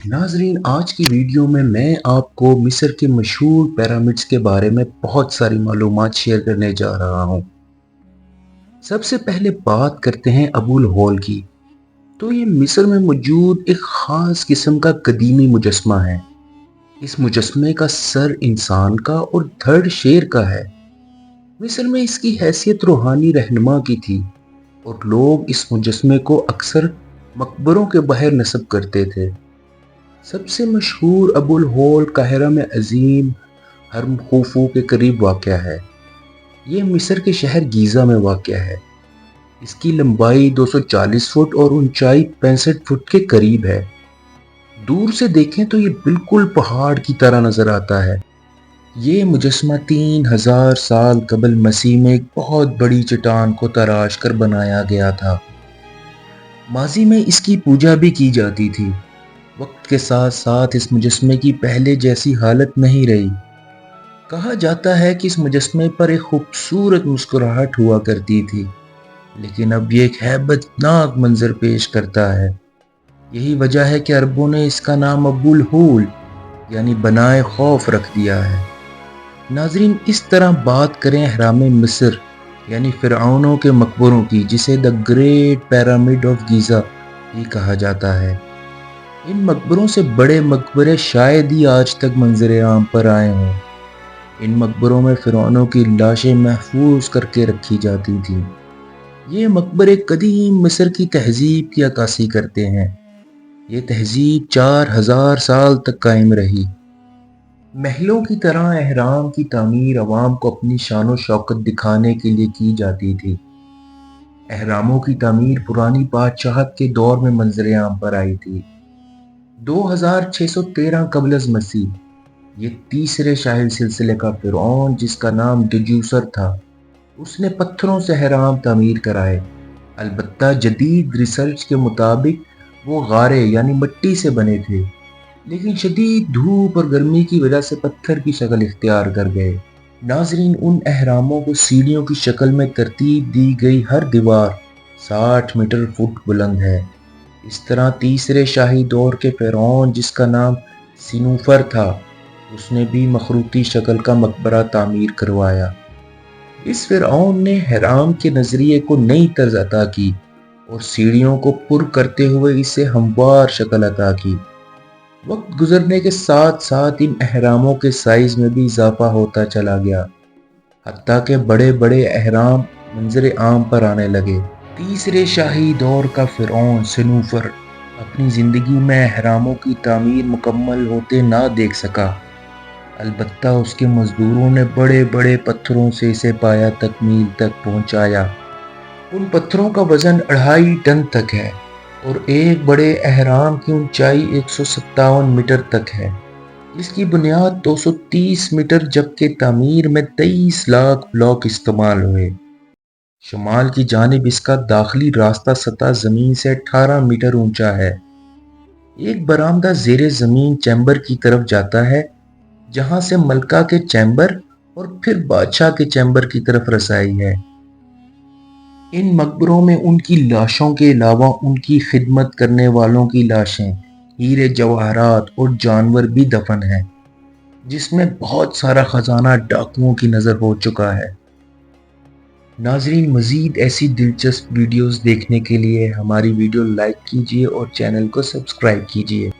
नाजरीन, आज की वीडियो में मैं आपको मिस्र के मशहूर पिरामिड्स के बारे में बहुत सारी मालूमात शेयर करने जा रहा हूँ। सबसे पहले बात करते हैं अबुल होल की। तो ये मिस्र में मौजूद एक ख़ास किस्म का कदीमी मुजस्मा है। इस मुजस्मे का सर इंसान का और धड़ शेर का है। मिस्र में इसकी हैसियत रूहानी रहनुमा की थी और लोग इस मुजस्मे को अक्सर मकबरों के बाहर नस्ब करते थे। सबसे मशहूर अबुल होल काहिरा में अजीम हरम खूफू के करीब वाक़या है। ये मिस्र के शहर गीज़ा में वाक़या है। इसकी लंबाई 240 फुट और ऊंचाई 65 फुट के करीब है। दूर से देखें तो ये बिल्कुल पहाड़ की तरह नजर आता है। ये मुजस्मा 3000 साल कबल मसीह में एक बहुत बड़ी चट्टान को तराश कर बनाया गया था। माजी में इसकी पूजा भी की जाती थी। वक्त के साथ साथ इस मुजस्मे की पहले जैसी हालत नहीं रही। कहा जाता है कि इस मुजस्मे पर एक खूबसूरत मुस्कुराहट हुआ करती थी, लेकिन अब ये एक हैबतनाक मंजर पेश करता है। यही वजह है कि अरबों ने इसका नाम अबुल होल यानी बनाए खौफ रख दिया है। नाजरीन, इस तरह बात करें हराम मिस्र यानी फिरौनों के मकबरों की, जिसे the great pyramid of Giza भी कहा जाता है। इन मकबरों से बड़े मकबरे शायद ही आज तक मंजर आम पर आए हों। इन मकबरों में फिरौनों की लाशें महफूज करके रखी जाती थीं। ये मकबरे कदीम मिस्र की तहजीब की अक्कासी करते हैं। ये तहजीब 4000 साल तक कायम रही। महलों की तरह एहराम की तामीर अवाम को अपनी शान शौकत दिखाने के लिए की जाती थी। एहरामों की तामीर पुरानी बादशाहत के दौर में मंजर आम पर आई थी। 2613 कबल अज़ मसीह ये तीसरे शाही सिलसिले का फिरौन, जिसका नाम दजूसर था, उसने पत्थरों से एहराम तामीर कराए। अलबत्ता जदीद रिसर्च के मुताबिक वो गारे यानी मिट्टी से बने थे, लेकिन शदीद धूप और गर्मी की वजह से पत्थर की शक्ल इख्तियार कर गए। नाजरीन, उन एहरामों को सीढ़ियों की शक्ल में तरतीब दी गई। हर दीवार 60 मीटर फुट बुलंद है। इस तरह तीसरे शाही दौर के फिरौन, जिसका नाम सिनूफर था, उसने भी मखरूती शक्ल का मकबरा तामीर करवाया। इस फिरौन ने हराम के नजरिए को नई तर्ज अता की और सीढ़ियों को पुर करते हुए इसे हमवार शक्ल अता की। वक्त गुजरने के साथ साथ इन अहरामों के साइज में भी इजाफा होता चला गया, हत्ता के बड़े बड़े अहराम मंजर आम पर आने लगे। तीसरे शाही दौर का फिरौन सिनूफर अपनी जिंदगी में अहरामों की तामीर मुकम्मल होते ना देख सका। अलबत्ता उसके मजदूरों ने बड़े बड़े पत्थरों से इसे पाया तकमील तक पहुंचाया। उन पत्थरों का वजन 2.5 टन तक है और एक बड़े अहराम की ऊंचाई 157 मीटर तक है। इसकी बुनियाद 230 मीटर, जबकि तामीर में 23 लाख ब्लॉक इस्तेमाल हुए। शुमाल की जानिब इसका दाखिली रास्ता सतह जमीन से 18 मीटर ऊंचा है। एक बरामदा जेरे जमीन चैम्बर की तरफ जाता है, जहां से मलका के चैम्बर और फिर बादशाह के चैम्बर की तरफ रसाई है। इन मकबरों में उनकी लाशों के अलावा उनकी खिदमत करने वालों की लाशें, हीरे जवाहरात और जानवर भी दफन हैं, जिसमें बहुत सारा खजाना डाकुओं की नज़र हो चुका है। नाजरीन, मज़ीद ऐसी दिलचस्प वीडियोस देखने के लिए हमारी वीडियो लाइक कीजिए और चैनल को सब्सक्राइब कीजिए।